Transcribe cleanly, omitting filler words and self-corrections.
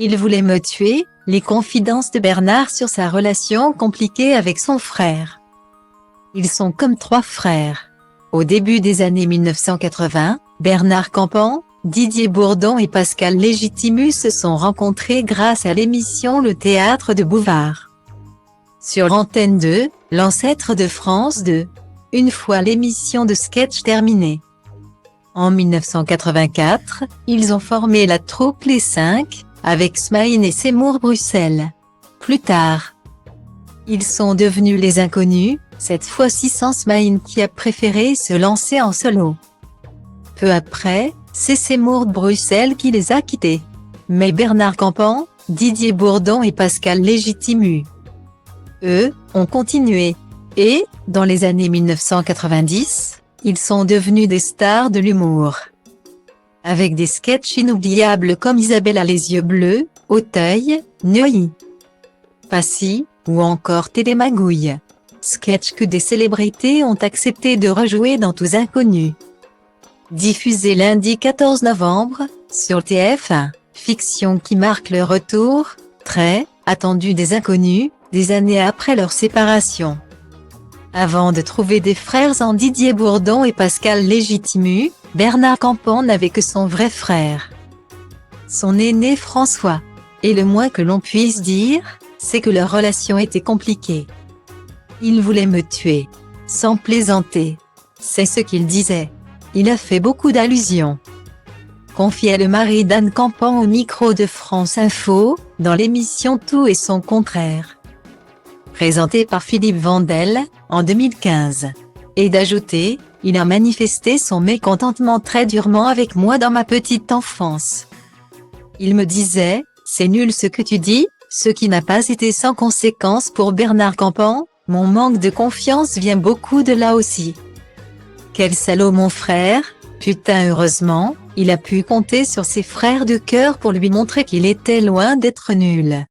Il voulait me tuer, les confidences de Bernard sur sa relation compliquée avec son frère. Ils sont comme trois frères. Au début des années 1980, Bernard Campan, Didier Bourdon et Pascal Légitimus se sont rencontrés grâce à l'émission Le Théâtre de Bouvard. Sur Antenne 2, l'ancêtre de France 2. Une fois l'émission de sketch terminée. En 1984, ils ont formé la troupe Les 5, avec Smaïn et Seymour Bruxelles. Plus tard, ils sont devenus les Inconnus, cette fois-ci sans Smaïn qui a préféré se lancer en solo. Peu après, c'est Seymour Bruxelles qui les a quittés. Mais Bernard Campan, Didier Bourdon et Pascal Légitimus, eux, ont continué. Et, dans les années 1990, ils sont devenus des stars de l'humour. Avec des sketchs inoubliables comme Isabelle a les yeux bleus, Auteuil, Neuilly, Passy, ou encore Télémagouille. Sketchs que des célébrités ont accepté de rejouer dans Tous Inconnus. Diffusé lundi 14 novembre, sur TF1, fiction qui marque le retour, très attendu des Inconnus, des années après leur séparation. Avant de trouver des frères en Didier Bourdon et Pascal Légitimus, Bernard Campan n'avait que son vrai frère, son aîné François. Et le moins que l'on puisse dire, c'est que leur relation était compliquée. Il voulait me tuer. Sans plaisanter. C'est ce qu'il disait. Il a fait beaucoup d'allusions. Confiait le mari d'Anne Campan au micro de France Info, dans l'émission Tout et son contraire, présentée par Philippe Vandel, en 2015. Et d'ajouter, il a manifesté son mécontentement très durement avec moi dans ma petite enfance. Il me disait, c'est nul ce que tu dis, ce qui n'a pas été sans conséquence pour Bernard Campan, mon manque de confiance vient beaucoup de là aussi. Quel salaud mon frère, putain heureusement, il a pu compter sur ses frères de cœur pour lui montrer qu'il était loin d'être nul.